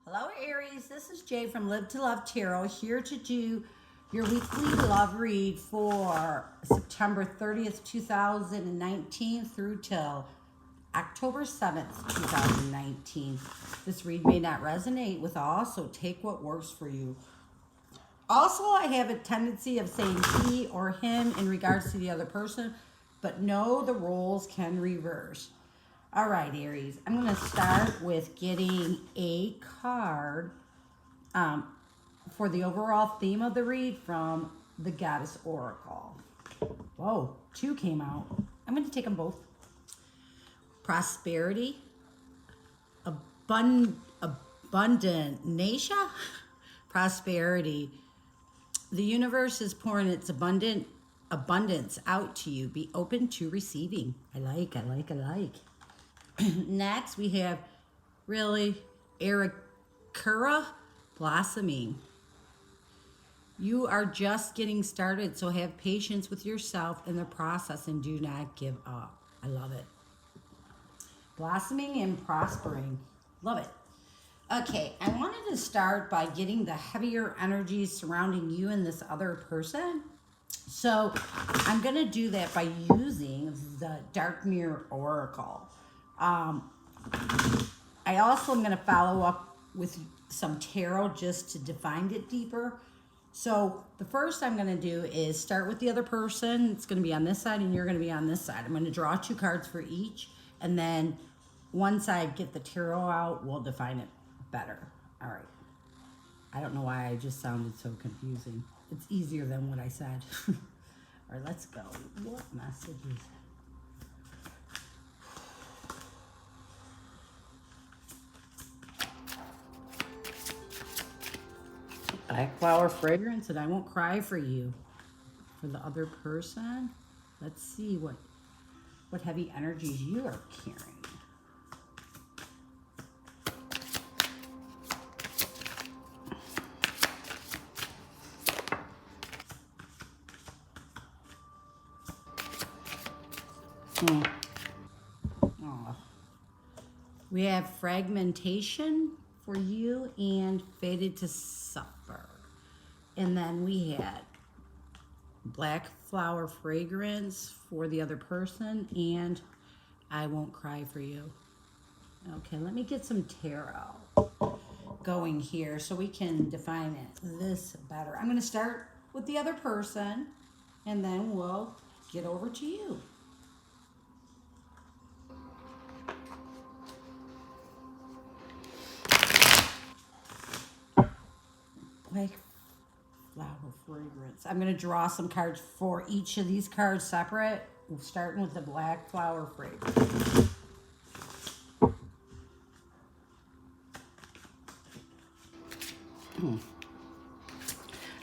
Hello, Aries. This is Jay from Live to Love Tarot, here to do your weekly love read for September 30th, 2019 through till October 7th, 2019. This read may not resonate with all, so take what works for you. Also, I have a tendency of saying he or him in regards to the other person, but no, the roles can reverse. All right, Aries, I'm going to start with getting a card for the overall theme of the read from the Goddess Oracle. Whoa, two came out. I'm going to take them both. Prosperity, abundant, Nasha, prosperity. The universe is pouring its abundance out to you. Be open to receiving. I like. Next, we have really Ericura, blossoming. You are just getting started, so have patience with yourself in the process and do not give up. I love it. Blossoming and prospering. Love it. Okay, I wanted to start by getting the heavier energies surrounding you and this other person. So I'm going to do that by using the Dark Mirror Oracle. I also am going to follow up with some tarot just to define it deeper. So the first I'm going to do is start with the other person. It's going to be on this side and you're going to be on this side. I'm going to draw two cards for each, and then once I get the tarot out, we'll define it better. All right. I don't know why I just sounded so confusing. It's easier than what I said. All right, let's go. What messages? Black flower fragrance, and I won't cry for you. For the other person, let's see what heavy energies you are carrying. Oh. We have fragmentation for you and fated to suffer. And then we had black flower fragrance for the other person and I won't cry for you. Okay, let me get some tarot going here so we can define this better. I'm going to start with the other person and then we'll get over to you. Black flower fragrance. I'm going to draw some cards for each of these cards separate, starting with the black flower fragrance.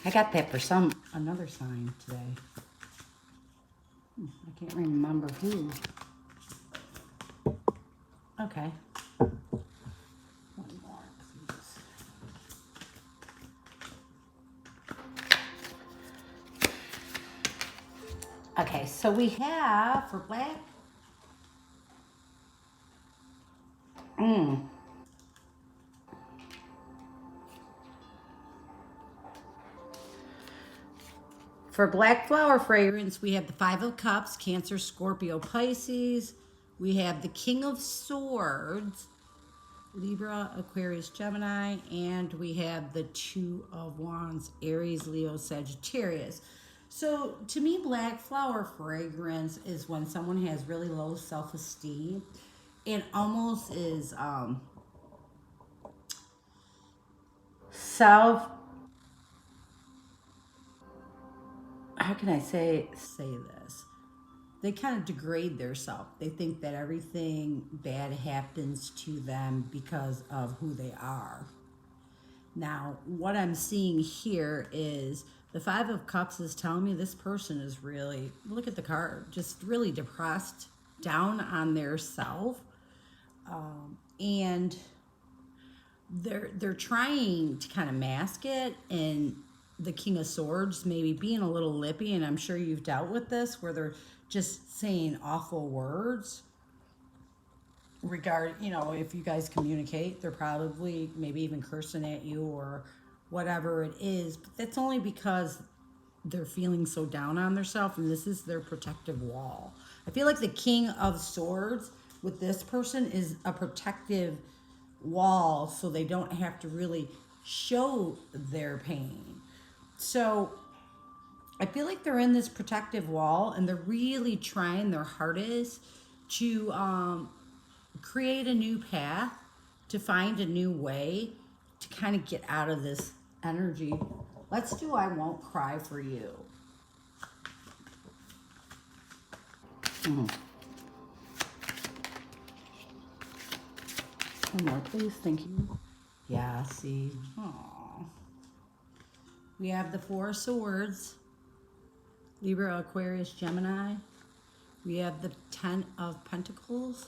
I got that for another sign today. I can't remember who. Okay. One more, please. Okay, so we have for black. For black flower fragrance, we have the Five of Cups, Cancer, Scorpio, Pisces. We have the King of Swords, Libra, Aquarius, Gemini. And we have the Two of Wands, Aries, Leo, Sagittarius. So to me, black flower fragrance is when someone has really low self-esteem. It almost is how can I say this? They kind of degrade their self. They think that everything bad happens to them because of who they are. Now, what I'm seeing here is the Five of Cups is telling me this person is really, look at the card, just really depressed, down on their self. And they're trying to kind of mask it, and the King of Swords maybe being a little lippy, and I'm sure you've dealt with this where they're just saying awful words. if you guys communicate, they're probably maybe even cursing at you or whatever it is. But that's only because they're feeling so down on themselves, and this is their protective wall. I feel like the King of Swords with this person is a protective wall, so they don't have to really show their pain. So I feel like they're in this protective wall, and they're really trying their hardest to create a new path, to find a new way to kind of get out of this energy. Let's do I Won't Cry for You. Mm-hmm. One more, please. Thank you. Yeah, see. Aww. We have the Four of Swords, Libra, Aquarius, Gemini. We have the Ten of Pentacles,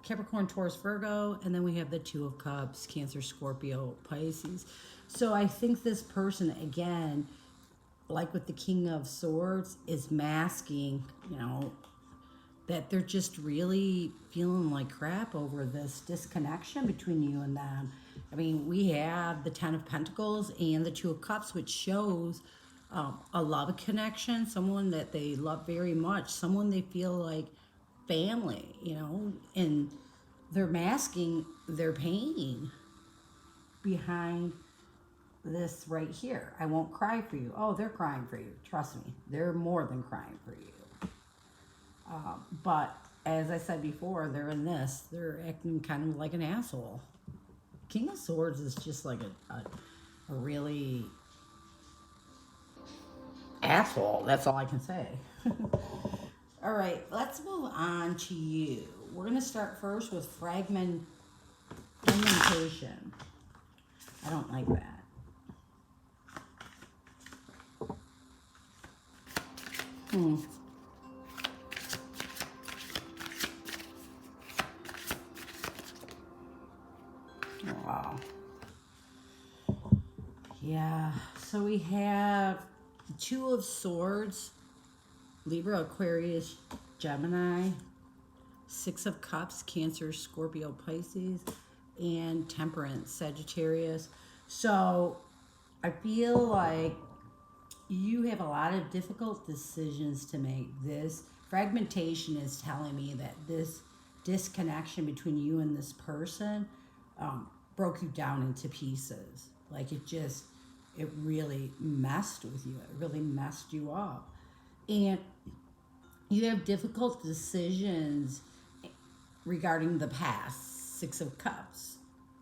Capricorn, Taurus, Virgo, and then we have the Two of Cups, Cancer, Scorpio, Pisces. So I think this person, again, like with the King of Swords, is masking, that they're just really feeling like crap over this disconnection between you and them. I mean, we have the Ten of Pentacles and the Two of Cups, which shows a love connection, someone that they love very much, someone they feel like family, and they're masking their pain behind this right here. I won't cry for you. Oh, they're crying for you. Trust me, they're more than crying for you. But as I said before, they're in this. They're acting kind of like an asshole. King of Swords is just like a really asshole. That's all I can say. All right, let's move on to you. We're going to start first with fragmentation. I don't like that. Wow. Yeah, so we have Two of Swords, Libra, Aquarius, Gemini, Six of Cups, Cancer, Scorpio, Pisces, and Temperance, Sagittarius. So I feel like you have a lot of difficult decisions to make. This fragmentation is telling me that this disconnection between you and this person broke you down into pieces. Like it really messed with you. It really messed you up. And you have difficult decisions regarding the past, Six of Cups,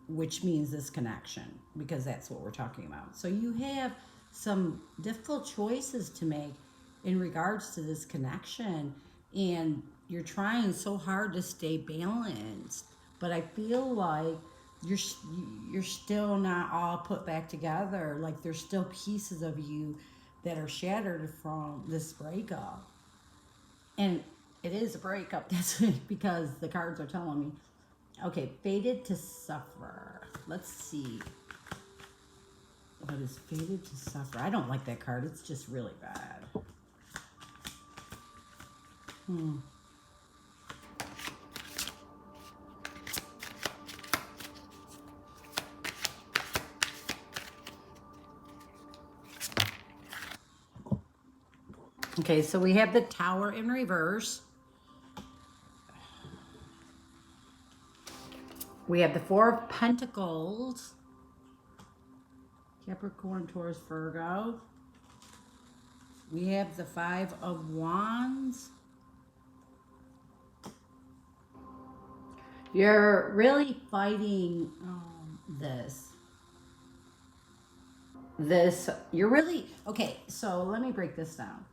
which means this connection, because that's what we're talking about. So you have some difficult choices to make in regards to this connection, and you're trying so hard to stay balanced, but I feel like you're still not all put back together. Like there's still pieces of you that are shattered from this breakup. And it is a breakup. That's because the cards are telling me. Okay, fated to suffer. Let's see. What is fated to suffer? I don't like that card. It's just really bad. Okay, so we have the Tower in reverse. We have the Four of Pentacles. Capricorn, Taurus, Virgo. We have the Five of Wands. You're really fighting you're really, okay, so let me break this down.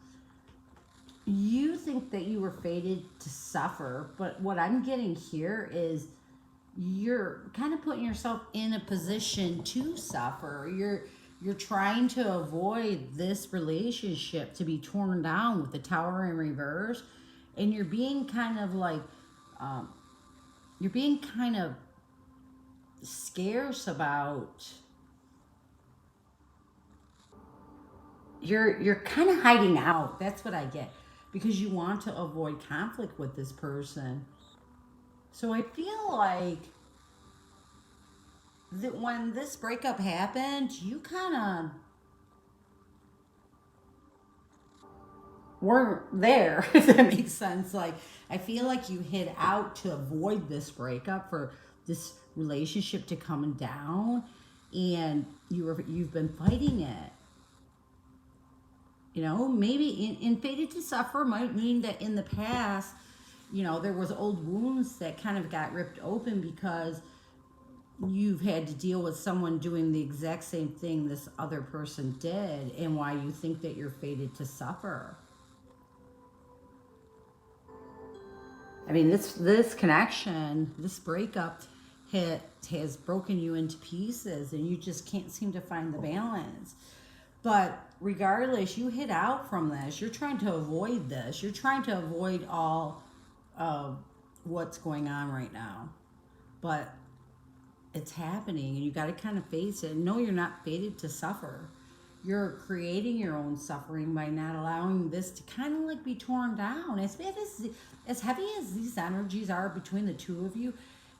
You think that you were fated to suffer, but what I'm getting here is you're kind of putting yourself in a position to suffer. You're trying to avoid this relationship to be torn down with the Tower in reverse, and you're being kind of like scarce about, you're kind of hiding out. That's what I get, because you want to avoid conflict with this person. So I feel like that when this breakup happened, you kind of weren't there, if that makes sense. Like, I feel like you hid out to avoid this breakup, for this relationship to come down, and you've been fighting it. You know, maybe in fated to suffer might mean that in the past, you know, there was old wounds that kind of got ripped open because you've had to deal with someone doing the exact same thing this other person did, and why you think that you're fated to suffer. I mean, this connection, this breakup, has broken you into pieces, and you just can't seem to find the balance. But regardless, you hit out from this. You're trying to avoid this. You're trying to avoid all of what's going on right now. But it's happening, and you got to kind of face it. No, you're not fated to suffer. You're creating your own suffering by not allowing this to kind of like be torn down. As heavy as these energies are between the two of you,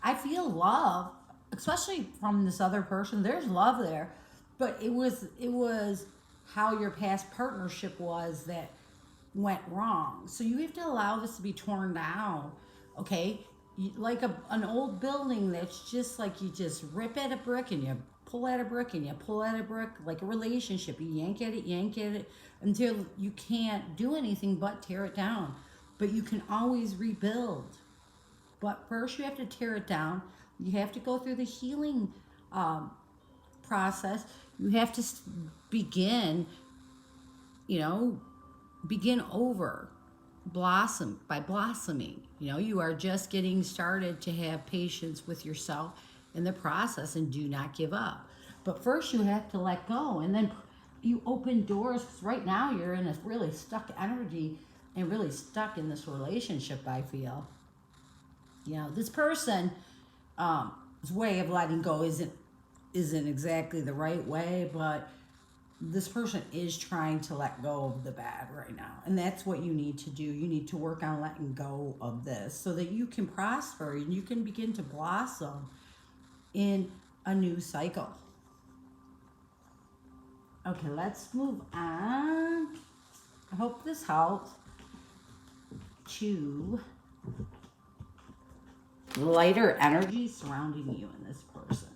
I feel love, especially from this other person. There's love there, but it was how your past partnership was that went wrong. So you have to allow this to be torn down, okay? Like an old building that's just like you just rip at a brick and you pull at a brick and you pull at a brick, like a relationship. You yank at it until you can't do anything but tear it down. But you can always rebuild. But first, you have to tear it down. You have to go through the healing um, process. You have to begin, you know, begin over, blossom by blossoming. You know, you are just getting started to have patience with yourself in the process, and do not give up. But first, you have to let go, and then you open doors. 'Cause right now, you're in a really stuck energy and really stuck in this relationship. I feel, you know, this person, his way of letting go isn't exactly the right way, but this person is trying to let go of the bad right now. And that's what you need to do. You need to work on letting go of this so that you can prosper and you can begin to blossom in a new cycle. Okay, let's move on. I hope this helps to lighter energy surrounding you and this person.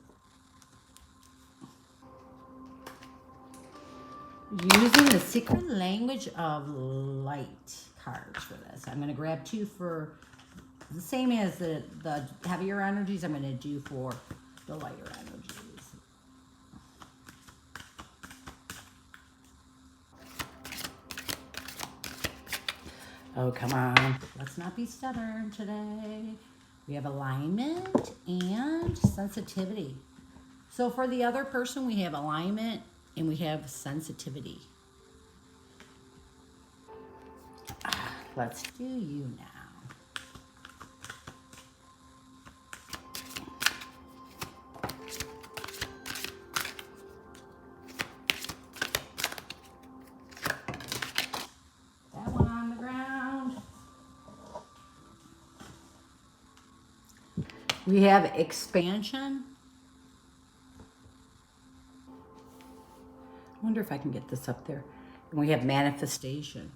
Using the secret language of light cards for this. I'm going to grab two for the same as the heavier energies. I'm going to do for the lighter energies. Oh, come on. Let's not be stubborn today. We have alignment and sensitivity. So for the other person, we have alignment and we have sensitivity. Let's do you now. That one on the ground. We have expansion. I wonder if I can get this up there. And we have manifestation.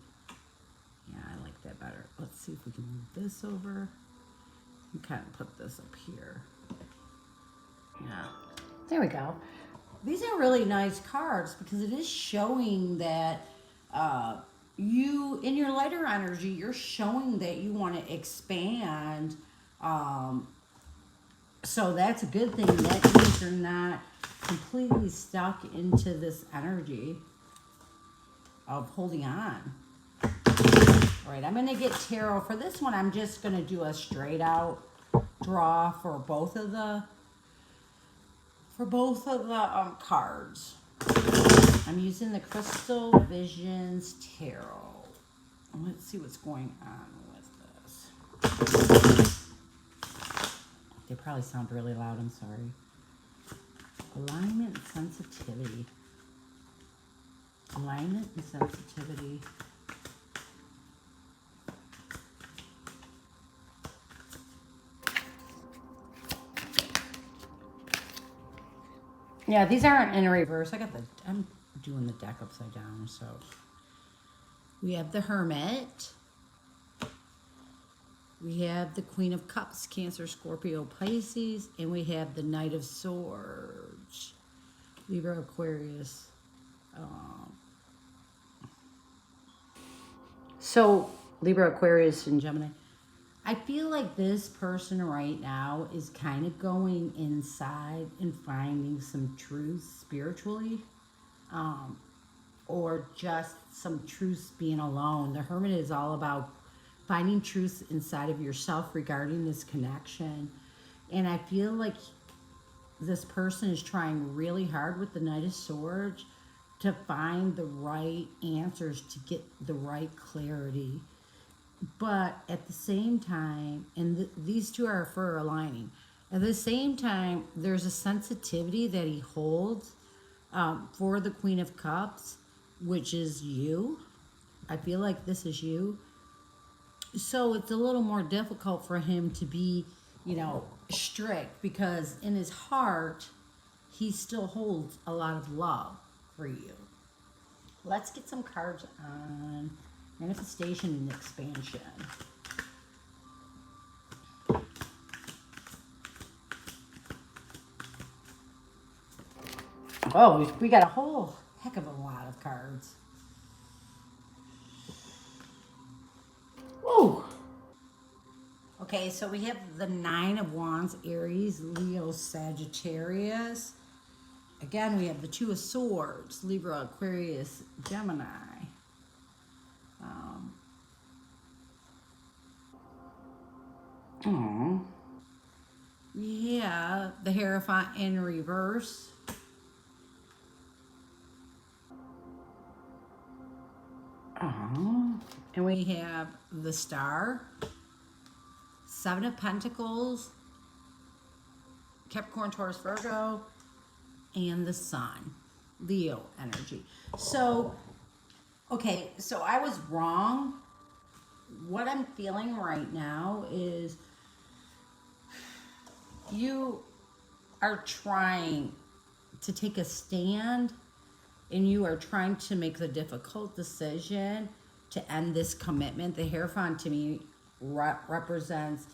Yeah, I like that better. Let's see if we can move this over. You kind of put this up here. Yeah, there we go. These are really nice cards because it is showing that you, in your lighter energy, you're showing that you want to expand. So that's a good thing. That means you're not completely stuck into this energy of holding on. All right, I'm going to get tarot. For this one, I'm just going to do a straight out draw for both of the cards. I'm using the Crystal Visions Tarot. Let's see what's going on with this. They probably sound really loud. I'm sorry. Alignment and sensitivity. Alignment and sensitivity. Yeah, these aren't in reverse. I'm doing the deck upside down. So we have the Hermit. We have the Queen of Cups, Cancer, Scorpio, Pisces. And we have the Knight of Swords, Libra, Aquarius. So Libra, Aquarius, and Gemini. I feel like this person right now is kind of going inside and finding some truth spiritually, or just some truth being alone. The Hermit is all about finding truth inside of yourself regarding this connection. And I feel like this person is trying really hard with the Knight of Swords to find the right answers, to get the right clarity. But at the same time, and these two are for aligning, at the same time, there's a sensitivity that he holds for the Queen of Cups, which is you. I feel like this is you. So it's a little more difficult for him to be, strict, because in his heart, he still holds a lot of love for you. Let's get some cards on manifestation and expansion. Oh, we got a whole heck of a lot of cards. Whoa. Okay, so we have the Nine of Wands, Aries, Leo, Sagittarius. Again, we have the Two of Swords, Libra, Aquarius, Gemini. Yeah, the Hierophant in reverse. And we have the Star, Seven of Pentacles, Capricorn, Taurus, Virgo, and the Sun, Leo energy. So, okay, so I was wrong. What I'm feeling right now is you are trying to take a stand, and you are trying to make the difficult decision to end this commitment. The Hierophant to me represents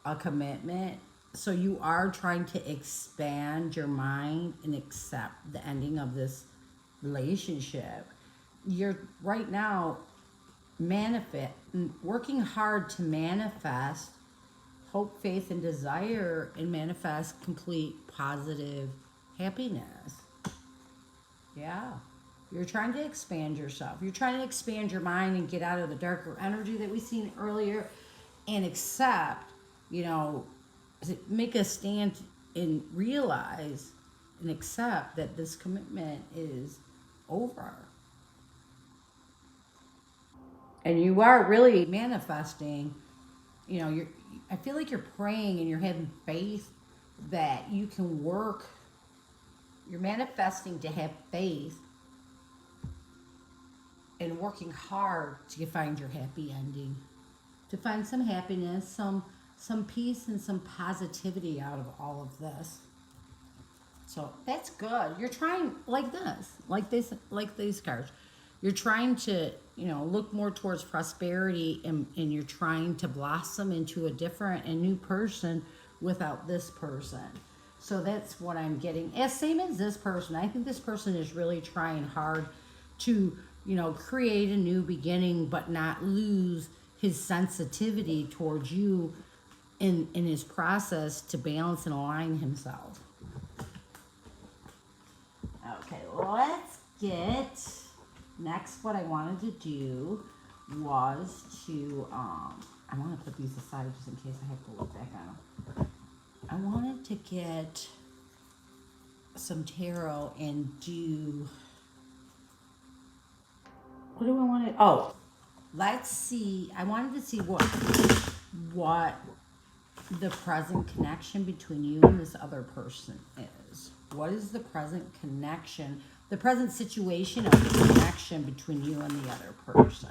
a commitment. So you are trying to expand your mind and accept the ending of this relationship. You're right now working hard to manifest hope, faith, and desire, and manifest complete positive happiness. Yeah. You're trying to expand yourself. You're trying to expand your mind and get out of the darker energy that we seen earlier, and accept, make a stand and realize and accept that this commitment is over. And you are really manifesting, I feel like you're praying and you're having faith that you can work. You're manifesting to have faith and working hard to find your happy ending, to find some happiness, some peace, and some positivity out of all of this. So that's good. You're trying like these cards. You're trying to, look more towards prosperity, and you're trying to blossom into a different and new person without this person. So that's what I'm getting. Same as this person. I think this person is really trying hard to, create a new beginning, but not lose his sensitivity towards you in his process to balance and align himself. Okay, let's get next. What I wanted to do was to I want to put these aside just in case I have to look back on them. I wanted to get some tarot and do, what do I want to, let's see. I wanted to see what the present connection between you and this other person is. What is the present connection, the present situation of the connection between you and the other person?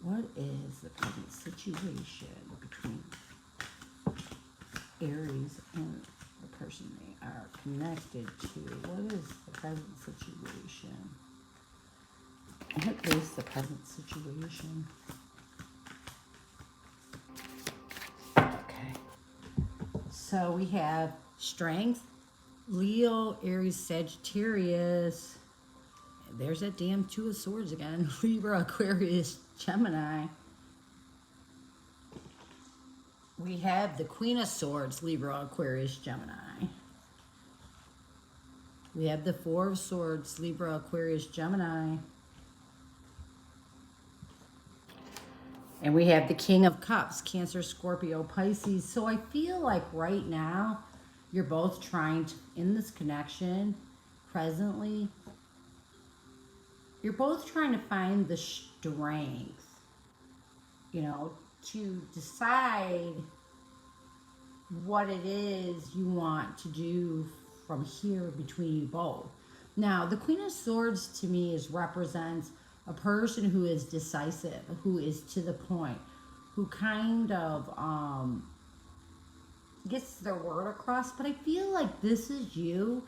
What is the present situation between Aries and the person they are connected to? What is the present situation? What is the present situation? Okay. So we have strength, Leo, Aries, Sagittarius. There's that damn Two of Swords again. Libra, Aquarius, Gemini. We have the Queen of Swords, Libra, Aquarius, Gemini. We have the Four of Swords, Libra, Aquarius, Gemini. And we have the King of Cups, Cancer, Scorpio, Pisces. So I feel like right now, you're both trying to, in this connection, presently, you're both trying to find the strength, you know, to decide what it is you want to do from here between you both. Now, the Queen of Swords to me represents a person who is decisive, who is to the point, who kind of gets their word across. But I feel like this is you.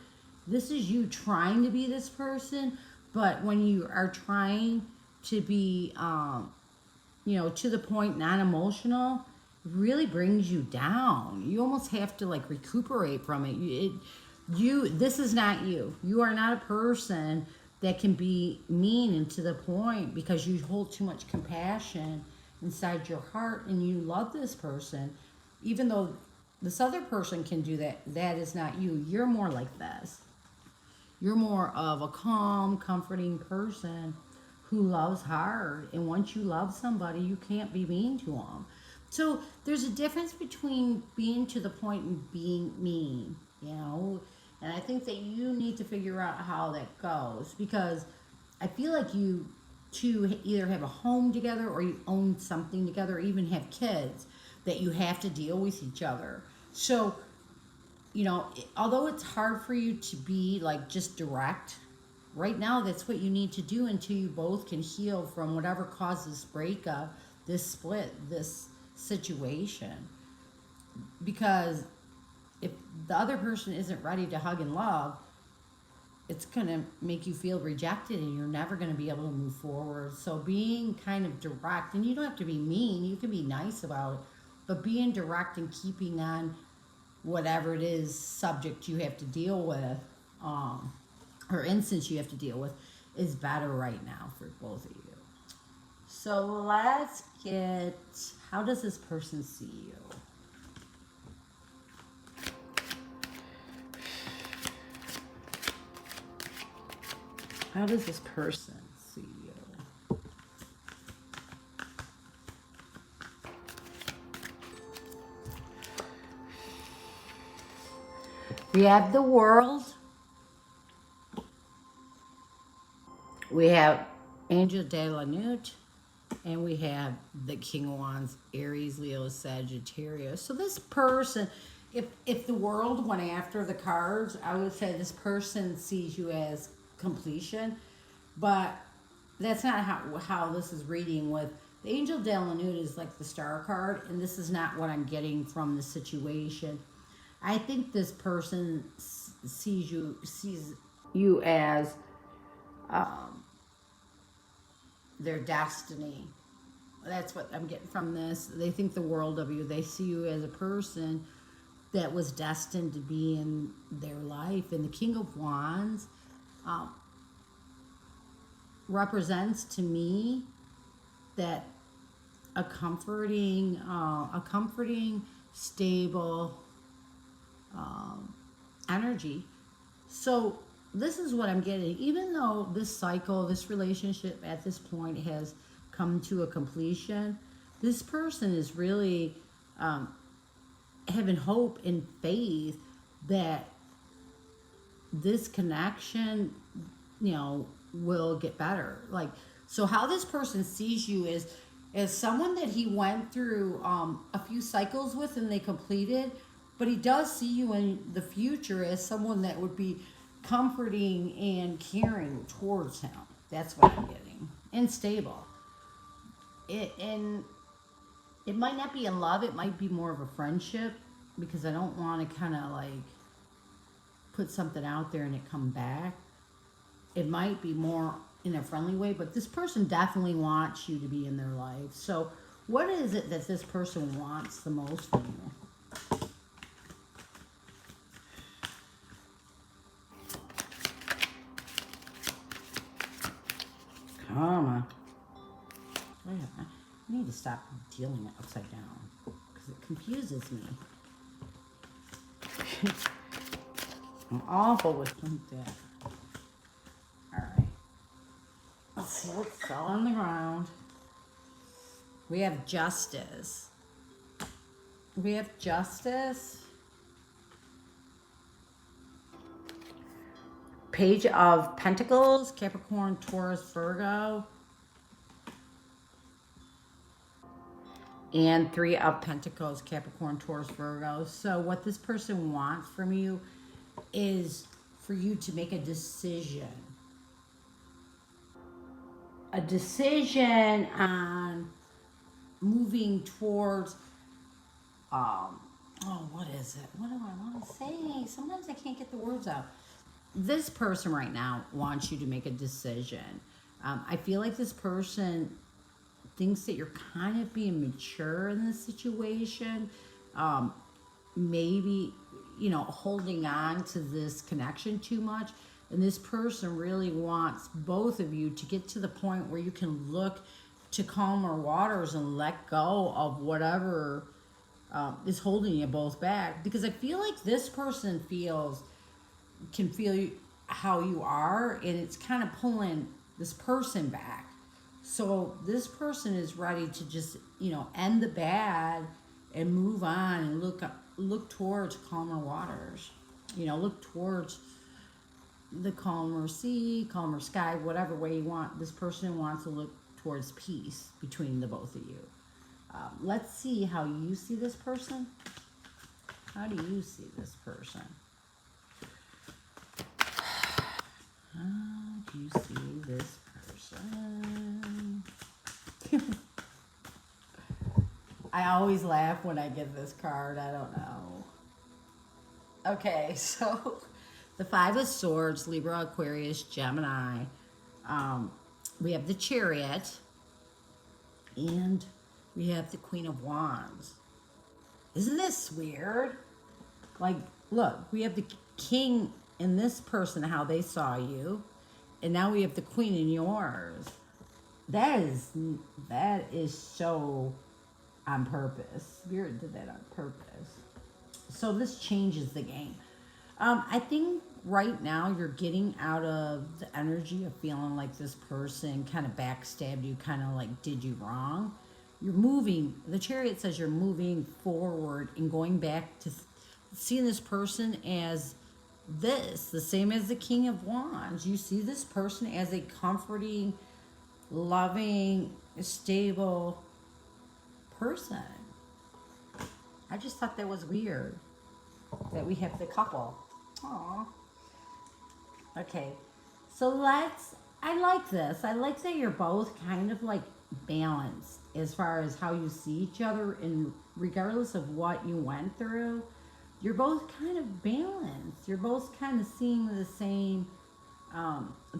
This is you trying to be this person. But when you are trying to be, you know, to the point, non-emotional, it really brings you down. You almost have to like recuperate from it. This is not you. You are not a person that can be mean and to the point, because you hold too much compassion inside your heart and you love this person. Even though this other person can do that, that is not you. You're more like this. You're more of a calm, comforting person who loves hard. And once you love somebody, you can't be mean to them. So there's a difference between being to the point and being mean, you know. And I think that you need to figure out how that goes, because I feel like you two either have a home together or you own something together, or even have kids that you have to deal with each other. So, you know, although it's hard for you to be like just direct, right now that's what you need to do until you both can heal from whatever caused this breakup, this split, this situation. Because if the other person isn't ready to hug and love, it's going to make you feel rejected and you're never going to be able to move forward. So being kind of direct, and you don't have to be mean, you can be nice about it, but being direct and keeping on whatever it is subject you have to deal with, or instance you have to deal with, is better right now for both of you. So let's get, how does this person see you? How does this person see you? We have the World. We have Angel de la Nute. And we have the King of Wands, Aries, Leo, Sagittarius. So this person, if the World went after the cards, I would say this person sees you as completion. But that's not how this is reading with the Angel de la Nute is like the star card, and this is not what I'm getting from the situation. I think this person sees you as their destiny. That's what I'm getting from this. They think the world of you. They see you as a person that was destined to be in their life. And the King of Wands represents to me that a comforting, stable energy. So this is what I'm getting. Even though this cycle, this relationship at this point has come to a completion, this person is really having hope and faith that this connection, you know, will get better. Like, so how this person sees you is as someone that he went through a few cycles with and they completed, but he does see you in the future as someone that would be comforting and caring towards him. That's what I'm getting. And stable. And it might not be in love, it might be more of a friendship, because I don't want to kind of like put something out there and it come back. It might be more in a friendly way, but this person definitely wants you to be in their life. So what is it that this person wants the most from you? Karma. Wait, I need to stop dealing it upside down because it confuses me. I'm awful with that. Alright. Let's see what's all on the ground. We have justice. We have justice. Page of Pentacles, Capricorn, Taurus, Virgo. And Three of Pentacles, Capricorn, Taurus, Virgo. So what this person wants from you is for you to make a decision. A decision on moving towards, what is it? What do I want to say? Sometimes I can't get the words out. This person right now wants you to make a decision. I feel like this person thinks that you're kind of being mature in this situation. Maybe, holding on to this connection too much. And this person really wants both of you to get to the point where you can look to calmer waters and let go of whatever is holding you both back. Because I feel like this person can feel how you are, and it's kind of pulling this person back. So this person is ready to just, end the bad and move on and look towards calmer waters. Look towards the calmer sea, calmer sky, whatever way you want. This person wants to look towards peace between the both of you. Let's see how you see this person. How do you see this person? How do you see this person? I always laugh when I get this card. I don't know. Okay, so the Five of Swords, Libra, Aquarius, Gemini. We have the Chariot. And we have the Queen of Wands. Isn't this weird? Like, look, we have the King in this person, how they saw you. And now we have the Queen in yours. That is so on purpose. Spirit did that on purpose. So this changes the game. I think right now you're getting out of the energy of feeling like this person kind of backstabbed you, kind of like did you wrong. You're moving. The Chariot says you're moving forward and going back to seeing this person as the same as the King of Wands. You see this person as a comforting, loving, stable person. I just thought that was weird that we have the couple. Aww. Okay, so I like this. I like that you're both kind of like balanced as far as how you see each other, and regardless of what you went through, you're both kind of balanced. You're both kind of seeing the same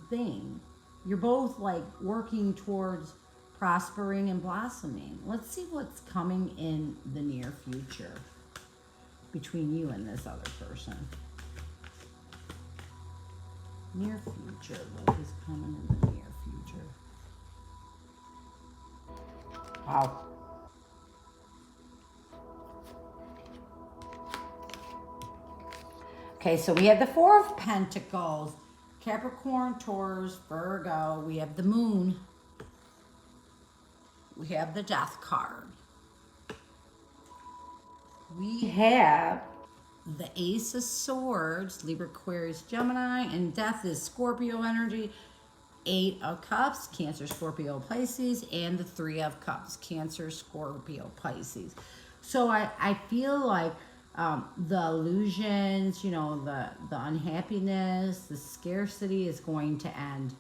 thing. You're both like working towards prospering and blossoming. Let's see what's coming in the near future between you and this other person. Near future. What is coming in the near future? Wow. Okay, so we have the Four of Pentacles, Capricorn, Taurus, Virgo. We have the Moon. We have the Death card. We have the Ace of Swords, Libra, Aquarius, Gemini, and Death is Scorpio energy. Eight of Cups, Cancer, Scorpio, Pisces, and the Three of Cups, Cancer, Scorpio, Pisces. So I feel like the illusions, the unhappiness, the scarcity is going to end.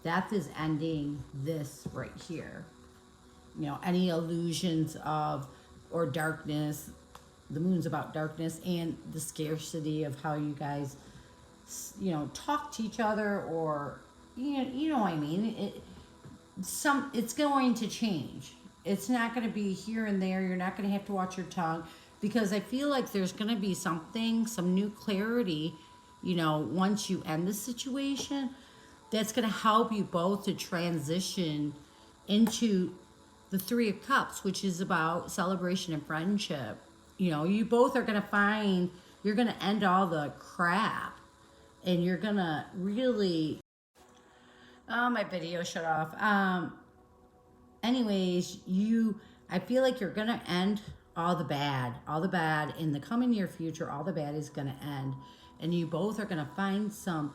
Death is ending this right here. Any illusions of, or darkness. The Moon's about darkness and the scarcity of how you guys talk to each other, or you know what I mean. It's going to change. It's not going to be here and there. You're not going to have to watch your tongue, because I feel like there's going to be some new clarity, once you end the situation, that's going to help you both to transition into the Three of Cups, which is about celebration and friendship. You both are going to you're going to end all the crap, and you're going to really, oh, my video shut off. Anyways, I feel like you're gonna end all the bad in the coming near future. All the bad is gonna end, and you both are gonna find some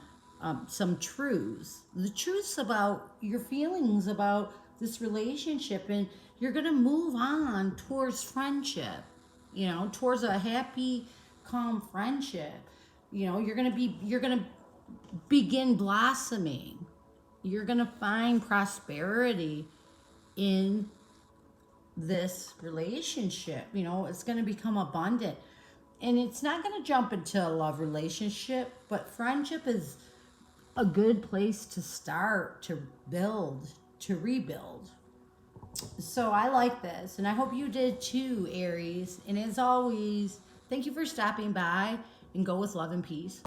truths, the truths about your feelings about this relationship, and you're gonna move on towards friendship, towards a happy, calm friendship. You're gonna begin blossoming. You're gonna find prosperity in this relationship. It's going to become abundant, and it's not going to jump into a love relationship, but friendship is a good place to start, to build, to rebuild. So I like this, and I hope you did too, Aries. And as always, thank you for stopping by, and go with love and peace.